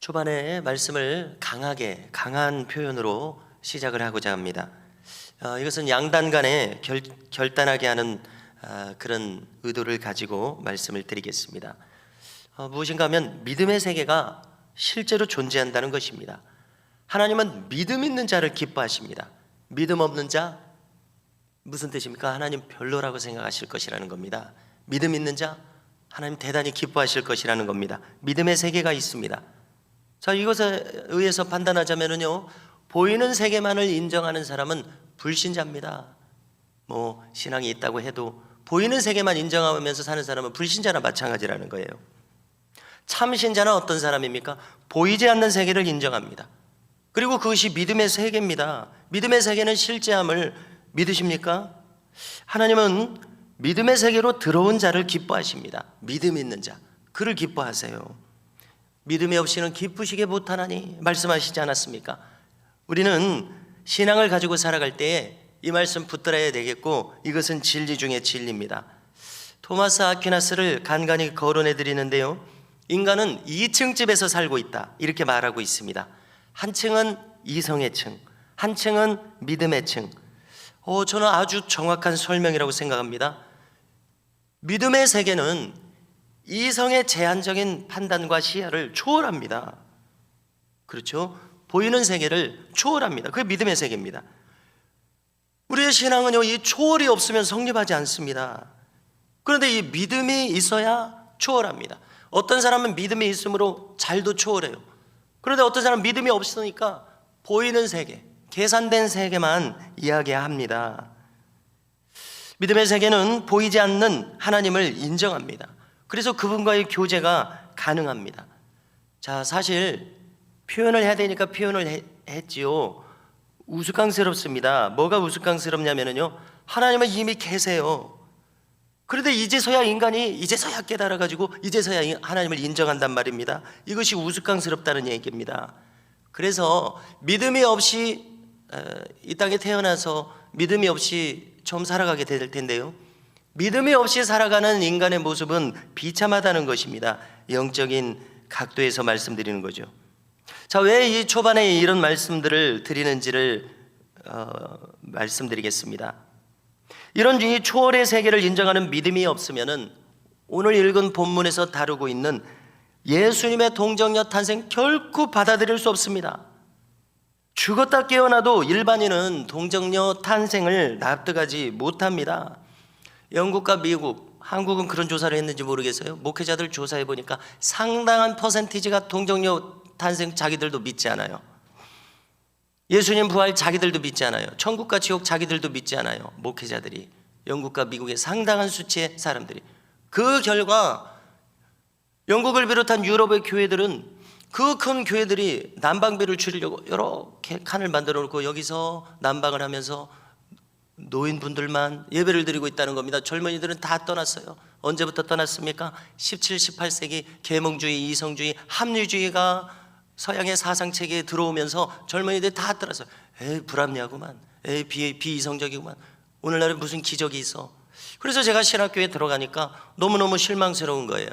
초반에 말씀을 강한 표현으로 시작을 하고자 합니다. 이것은 양단 간에 결단하게 하는 그런 의도를 가지고 말씀을 드리겠습니다. 무엇인가 하면 믿음의 세계가 실제로 존재한다는 것입니다. 하나님은 믿음 있는 자를 기뻐하십니다. 믿음 없는 자, 무슨 뜻입니까? 하나님 별로라고 생각하실 것이라는 겁니다. 믿음 있는 자, 하나님 대단히 기뻐하실 것이라는 겁니다. 믿음의 세계가 있습니다. 자, 이것에 의해서 판단하자면요, 보이는 세계만을 인정하는 사람은 불신자입니다. 신앙이 있다고 해도 보이는 세계만 인정하면서 사는 사람은 불신자나 마찬가지라는 거예요. 참신자는 어떤 사람입니까? 보이지 않는 세계를 인정합니다. 그리고 그것이 믿음의 세계입니다. 믿음의 세계는 실제함을 믿으십니까? 하나님은 믿음의 세계로 들어온 자를 기뻐하십니다. 믿음 있는 자, 그를 기뻐하세요. 믿음이 없이는 기쁘시게 못하나니 말씀하시지 않았습니까? 우리는 신앙을 가지고 살아갈 때에 이 말씀 붙들어야 되겠고, 이것은 진리 중에 진리입니다. 토마스 아퀴나스를 간간히 거론해 드리는데요, 인간은 2층 집에서 살고 있다, 이렇게 말하고 있습니다. 한 층은 이성의 층, 한 층은 믿음의 층. 저는 아주 정확한 설명이라고 생각합니다. 믿음의 세계는 이성의 제한적인 판단과 시야를 초월합니다. 그렇죠? 보이는 세계를 초월합니다. 그게 믿음의 세계입니다. 우리의 신앙은요, 이 초월이 없으면 성립하지 않습니다. 그런데 이 믿음이 있어야 초월합니다. 어떤 사람은 믿음이 있으므로 잘도 초월해요. 그런데 어떤 사람은 믿음이 없으니까 보이는 세계, 계산된 세계만 이야기합니다. 믿음의 세계는 보이지 않는 하나님을 인정합니다. 그래서 그분과의 교제가 가능합니다. 자, 사실 표현을 해야 되니까 표현을 했지요. 우스꽝스럽습니다. 뭐가 우스꽝스럽냐면요, 하나님은 이미 계세요. 그런데 이제서야 인간이 이제서야 깨달아가지고 이제서야 하나님을 인정한단 말입니다. 이것이 우스꽝스럽다는 얘기입니다. 그래서 믿음이 없이 이 땅에 태어나서 믿음이 없이 처음 살아가게 될 텐데요, 믿음이 없이 살아가는 인간의 모습은 비참하다는 것입니다. 영적인 각도에서 말씀드리는 거죠. 자, 왜 이 초반에 이런 말씀들을 드리는지를 말씀드리겠습니다. 이런 이 초월의 세계를 인정하는 믿음이 없으면은 오늘 읽은 본문에서 다루고 있는 예수님의 동정녀 탄생 결코 받아들일 수 없습니다. 죽었다 깨어나도 일반인은 동정녀 탄생을 납득하지 못합니다. 영국과 미국, 한국은 그런 조사를 했는지 모르겠어요. 목회자들 조사해 보니까 상당한 퍼센티지가 동정녀 탄생 자기들도 믿지 않아요. 예수님 부활 자기들도 믿지 않아요. 천국과 지옥 자기들도 믿지 않아요. 목회자들이, 영국과 미국의 상당한 수치의 사람들이. 그 결과 영국을 비롯한 유럽의 교회들은, 그 큰 교회들이 난방비를 줄이려고 이렇게 칸을 만들어 놓고 여기서 난방을 하면서 노인분들만 예배를 드리고 있다는 겁니다. 젊은이들은 다 떠났어요. 언제부터 떠났습니까? 17, 18세기 계몽주의, 이성주의, 합리주의가 서양의 사상체계에 들어오면서 젊은이들이 다 떠났어요. 불합리하구만, 비이성적이구만, 오늘날에 무슨 기적이 있어. 그래서 제가 신학교에 들어가니까 너무너무 실망스러운 거예요.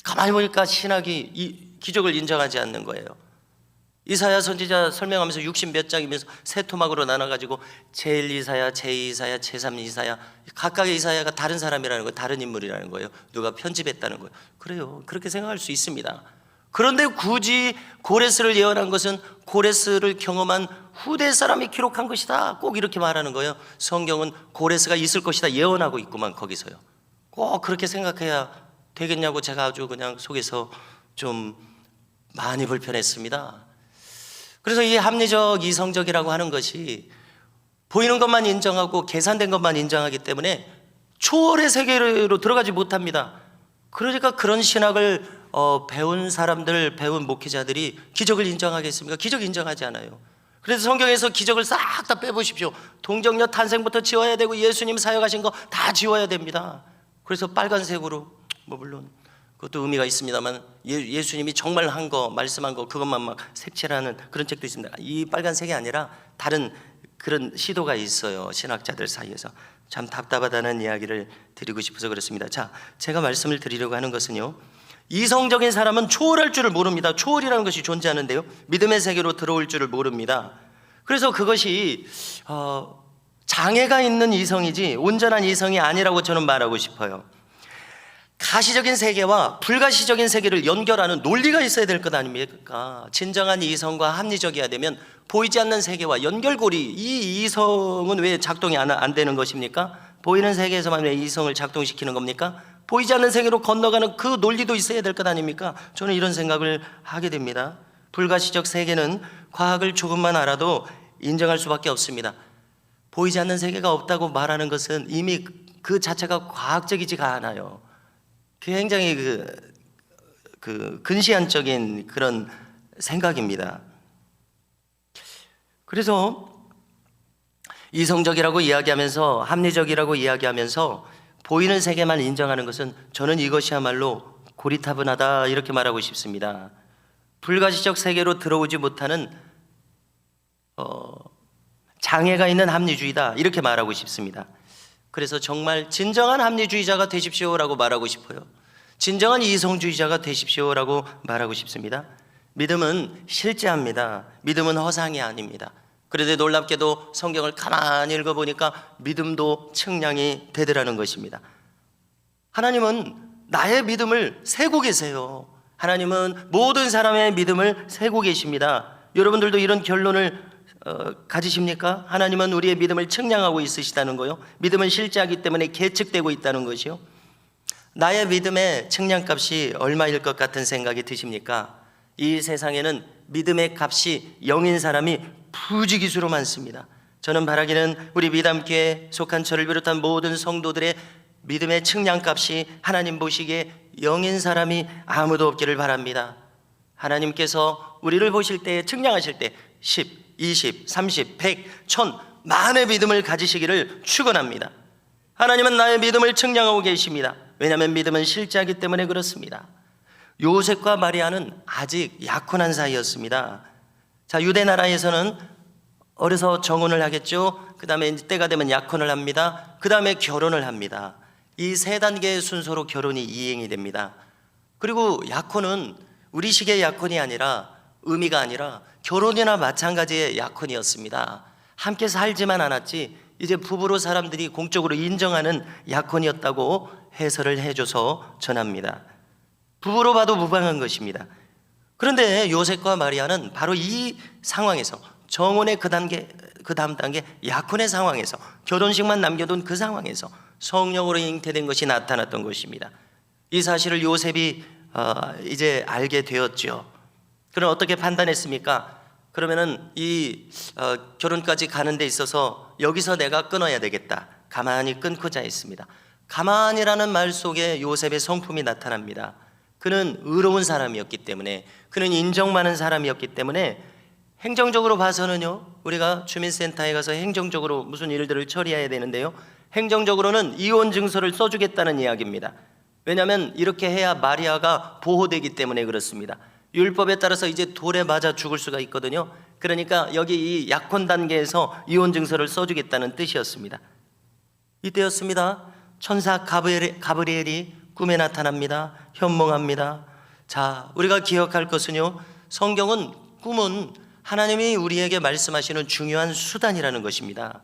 가만히 보니까 신학이 기적을 인정하지 않는 거예요. 이사야 선지자 설명하면서 60몇 장이면서 세 토막으로 나눠가지고 제1 이사야, 제2 이사야, 제3 이사야, 각각의 이사야가 다른 사람이라는 거예요. 다른 인물이라는 거예요. 누가 편집했다는 거예요. 그래요, 그렇게 생각할 수 있습니다. 그런데 굳이 고레스를 예언한 것은 고레스를 경험한 후대 사람이 기록한 것이다, 꼭 이렇게 말하는 거예요. 성경은 고레스가 있을 것이다 예언하고 있구만, 거기서요. 꼭 그렇게 생각해야 되겠냐고 제가 아주 그냥 속에서 좀 많이 불편했습니다. 그래서 이 합리적, 이성적이라고 하는 것이 보이는 것만 인정하고 계산된 것만 인정하기 때문에 초월의 세계로 들어가지 못합니다. 그러니까 그런 신학을 배운 사람들, 배운 목회자들이 기적을 인정하겠습니까? 기적 인정하지 않아요. 그래서 성경에서 기적을 싹 다 빼보십시오. 동정녀 탄생부터 지워야 되고 예수님 사역하신 거 다 지워야 됩니다. 그래서 빨간색으로, 물론 그것도 의미가 있습니다만, 예수님이 정말 한 거, 말씀한 거, 그것만 막 색칠하는 그런 책도 있습니다. 이 빨간색이 아니라 다른 그런 시도가 있어요, 신학자들 사이에서. 참 답답하다는 이야기를 드리고 싶어서 그렇습니다. 자, 제가 말씀을 드리려고 하는 것은요, 이성적인 사람은 초월할 줄을 모릅니다. 초월이라는 것이 존재하는데요, 믿음의 세계로 들어올 줄을 모릅니다. 그래서 그것이 장애가 있는 이성이지 온전한 이성이 아니라고 저는 말하고 싶어요. 가시적인 세계와 불가시적인 세계를 연결하는 논리가 있어야 될 것 아닙니까? 진정한 이성과 합리적이어야 되면 보이지 않는 세계와 연결고리, 이 이성은 왜 작동이 안 되는 것입니까? 보이는 세계에서만 왜 이성을 작동시키는 겁니까? 보이지 않는 세계로 건너가는 그 논리도 있어야 될 것 아닙니까? 저는 이런 생각을 하게 됩니다. 불가시적 세계는 과학을 조금만 알아도 인정할 수밖에 없습니다. 보이지 않는 세계가 없다고 말하는 것은 이미 그 자체가 과학적이지가 않아요. 굉장히 근시안적인 그런 생각입니다. 그래서 이성적이라고 이야기하면서 합리적이라고 이야기하면서 보이는 세계만 인정하는 것은 저는 이것이야말로 고리타분하다 이렇게 말하고 싶습니다. 불가시적 세계로 들어오지 못하는 장애가 있는 합리주의다 이렇게 말하고 싶습니다. 그래서 정말 진정한 합리주의자가 되십시오라고 말하고 싶어요. 진정한 이성주의자가 되십시오라고 말하고 싶습니다. 믿음은 실제합니다. 믿음은 허상이 아닙니다. 그런데 놀랍게도 성경을 가만히 읽어보니까 믿음도 측량이 되더라는 것입니다. 하나님은 나의 믿음을 세고 계세요. 하나님은 모든 사람의 믿음을 세고 계십니다. 여러분들도 이런 결론을 가지십니까? 하나님은 우리의 믿음을 측량하고 있으시다는 거요. 믿음은 실제하기 때문에 계측되고 있다는 것이요. 나의 믿음의 측량값이 얼마일 것 같은 생각이 드십니까? 이 세상에는 믿음의 값이 0인 사람이 부지기수로 많습니다. 저는 바라기는 우리 미담교회에 속한 저를 비롯한 모든 성도들의 믿음의 측량값이 하나님 보시기에 0인 사람이 아무도 없기를 바랍니다. 하나님께서 우리를 보실 때, 측량하실 때 10, 20, 30, 100, 1000 만의 믿음을 가지시기를 축원합니다. 하나님은 나의 믿음을 측량하고 계십니다. 왜냐하면 믿음은 실제하기 때문에 그렇습니다. 요셉과 마리아는 아직 약혼한 사이였습니다. 자, 유대 나라에서는 어려서 정혼을 하겠죠. 그 다음에 때가 되면 약혼을 합니다. 그 다음에 결혼을 합니다. 이 세 단계의 순서로 결혼이 이행이 됩니다. 그리고 약혼은 우리식의 약혼이 아니라, 의미가 아니라 결혼이나 마찬가지의 약혼이었습니다. 함께 살지만 않았지 이제 부부로 사람들이 공적으로 인정하는 약혼이었다고 해설을 해줘서 전합니다. 부부로 봐도 무방한 것입니다. 그런데 요셉과 마리아는 바로 이 상황에서, 정혼의 그 다음 단계 약혼의 상황에서, 결혼식만 남겨둔 그 상황에서 성령으로 잉태된 것이 나타났던 것입니다. 이 사실을 요셉이 이제 알게 되었죠. 그럼 어떻게 판단했습니까? 그러면은 이 결혼까지 가는 데 있어서 여기서 내가 끊어야 되겠다. 가만히 끊고자 했습니다. 가만히라는 말 속에 요셉의 성품이 나타납니다. 그는 의로운 사람이었기 때문에, 그는 인정받는 사람이었기 때문에 행정적으로 봐서는요, 우리가 주민센터에 가서 행정적으로 무슨 일들을 처리해야 되는데요, 행정적으로는 이혼 증서를 써주겠다는 이야기입니다. 왜냐하면 이렇게 해야 마리아가 보호되기 때문에 그렇습니다. 율법에 따라서 이제 돌에 맞아 죽을 수가 있거든요. 그러니까 여기 이 약혼 단계에서 이혼 증서를 써주겠다는 뜻이었습니다. 이때였습니다. 천사 가브리엘이 꿈에 나타납니다. 현몽합니다. 자, 우리가 기억할 것은요, 성경은, 꿈은 하나님이 우리에게 말씀하시는 중요한 수단이라는 것입니다.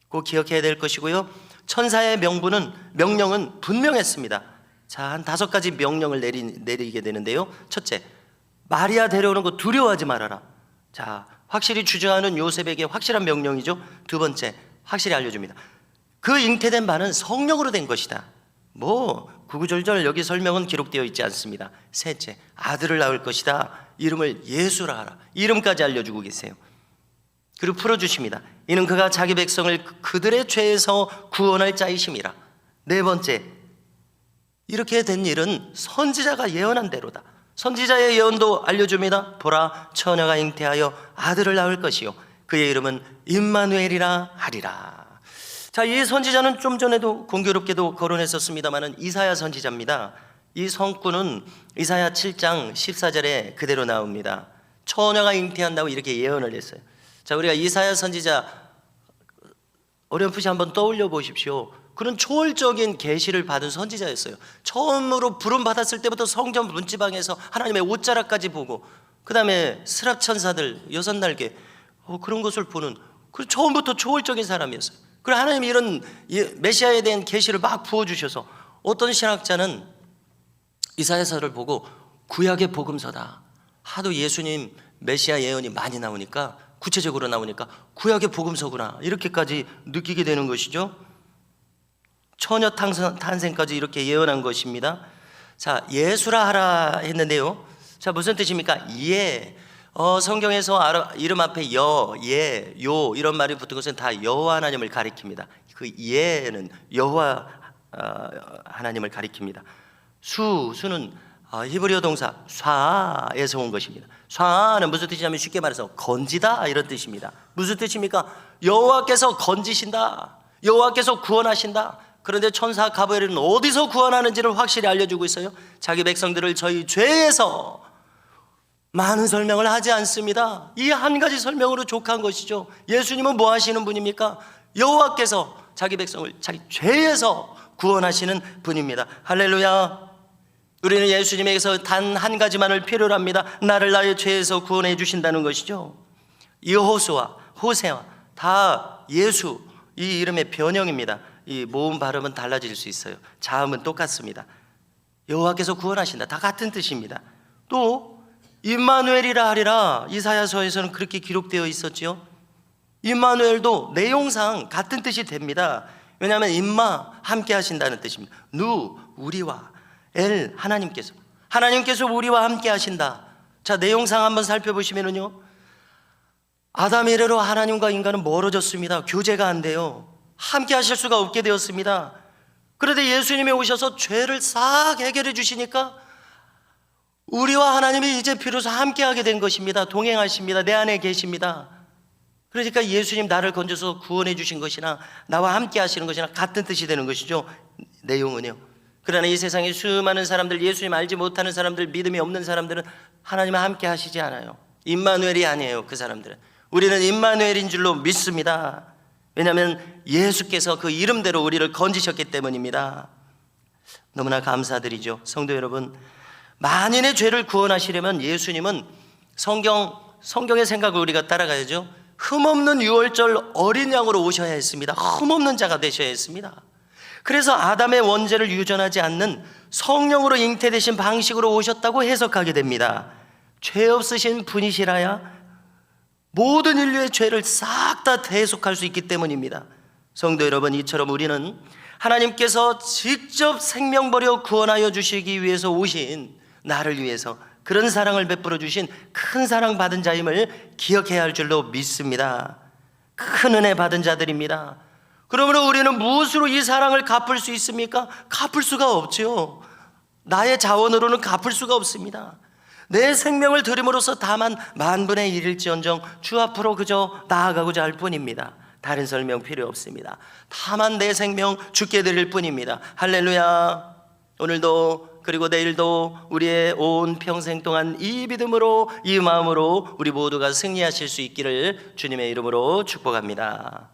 꼭 기억해야 될 것이고요, 천사의 명령은 분명했습니다. 자, 한 5가지 명령을 내리게 되는데요. 첫째, 마리아 데려오는 거 두려워하지 말아라. 자, 확실히 주저하는 요셉에게 확실한 명령이죠. 두 번째, 확실히 알려줍니다. 그 잉태된 바는 성령으로 된 것이다. 구구절절 여기 설명은 기록되어 있지 않습니다. 셋째, 아들을 낳을 것이다. 이름을 예수라 하라. 이름까지 알려주고 계세요. 그리고 풀어주십니다. 이는 그가 자기 백성을 그들의 죄에서 구원할 자이심이라. 네 번째, 이렇게 된 일은 선지자가 예언한 대로다. 선지자의 예언도 알려줍니다. 보라, 처녀가 잉태하여 아들을 낳을 것이요 그의 이름은 임마누엘이라 하리라. 자, 이 선지자는 좀 전에도 공교롭게도 거론했었습니다마는 이사야 선지자입니다. 이 성구는 이사야 7장 14절에 그대로 나옵니다. 처녀가 잉태한다고 이렇게 예언을 했어요. 자, 우리가 이사야 선지자 어렴풋이 한번 떠올려 보십시오. 그런 초월적인 계시를 받은 선지자였어요. 처음으로 부름 받았을 때부터 성전 문지방에서 하나님의 옷자락까지 보고, 그 다음에 스랍 천사들 6날개 그런 것을 보는, 그 처음부터 초월적인 사람이었어요. 그리고 하나님이 이런 메시아에 대한 계시를 막 부어주셔서, 어떤 신학자는 이사야서를 보고 구약의 복음서다, 하도 예수님 메시아 예언이 많이 나오니까, 구체적으로 나오니까 구약의 복음서구나, 이렇게까지 느끼게 되는 것이죠. 처녀 탄생까지 이렇게 예언한 것입니다. 자, 예수라 하라 했는데요, 자, 무슨 뜻입니까? 예. 성경에서 이름 앞에 여, 예, 요 이런 말이 붙은 것은 다 여호와 하나님을 가리킵니다. 그 예는 여호와 하나님을 가리킵니다. 수는 히브리어 동사 쏴에서 온 것입니다. 쏴는 무슨 뜻이냐면 쉽게 말해서 건지다, 이런 뜻입니다. 무슨 뜻입니까? 여호와께서 건지신다, 여호와께서 구원하신다. 그런데 천사 가브리엘은 어디서 구원하는지를 확실히 알려주고 있어요. 자기 백성들을 저희 죄에서, 많은 설명을 하지 않습니다. 이 한 가지 설명으로 족한 것이죠. 예수님은 뭐 하시는 분입니까? 여호와께서 자기 백성을 자기 죄에서 구원하시는 분입니다. 할렐루야. 우리는 예수님에게서 단 한 가지만을 필요로 합니다. 나를 나의 죄에서 구원해 주신다는 것이죠. 여호수아, 호세아 다 예수, 이 이름의 변형입니다. 이 모음 발음은 달라질 수 있어요. 자음은 똑같습니다. 여호와께서 구원하신다, 다 같은 뜻입니다. 또 임마누엘이라 하리라, 이사야서에서는 그렇게 기록되어 있었죠. 임마누엘도 내용상 같은 뜻이 됩니다. 왜냐하면 임마, 함께 하신다는 뜻입니다. 누, 우리와, 엘, 하나님께서 우리와 함께 하신다. 자, 내용상 한번 살펴보시면요, 아담 이래로 하나님과 인간은 멀어졌습니다. 교제가 안 돼요. 함께 하실 수가 없게 되었습니다. 그런데 예수님이 오셔서 죄를 싹 해결해 주시니까 우리와 하나님이 이제 비로소 함께하게 된 것입니다. 동행하십니다. 내 안에 계십니다. 그러니까 예수님 나를 건져서 구원해 주신 것이나 나와 함께 하시는 것이나 같은 뜻이 되는 것이죠. 내용은요. 그러나 이 세상에 수많은 사람들, 예수님 알지 못하는 사람들, 믿음이 없는 사람들은 하나님과 함께 하시지 않아요. 임마누엘이 아니에요. 그 사람들은. 우리는 임마누엘인 줄로 믿습니다. 왜냐하면 예수께서 그 이름대로 우리를 건지셨기 때문입니다. 너무나 감사드리죠. 성도 여러분, 만인의 죄를 구원하시려면 예수님은 성경의 생각을 우리가 따라가야죠. 흠없는 유월절 어린 양으로 오셔야 했습니다. 흠없는 자가 되셔야 했습니다. 그래서 아담의 원죄를 유전하지 않는 성령으로 잉태되신 방식으로 오셨다고 해석하게 됩니다. 죄 없으신 분이시라야 모든 인류의 죄를 싹 다 대속할 수 있기 때문입니다. 성도 여러분, 이처럼 우리는 하나님께서 직접 생명 버려 구원하여 주시기 위해서 오신, 나를 위해서 그런 사랑을 베풀어 주신 큰 사랑 받은 자임을 기억해야 할 줄로 믿습니다. 큰 은혜 받은 자들입니다. 그러므로 우리는 무엇으로 이 사랑을 갚을 수 있습니까? 갚을 수가 없죠. 나의 자원으로는 갚을 수가 없습니다. 내 생명을 드림으로써 다만 만분의 일일지언정 주 앞으로 그저 나아가고자 할 뿐입니다. 다른 설명 필요 없습니다. 다만 내 생명 주께 드릴 뿐입니다. 할렐루야. 오늘도 그리고 내일도 우리의 온 평생 동안 이 믿음으로, 이 마음으로 우리 모두가 승리하실 수 있기를 주님의 이름으로 축복합니다.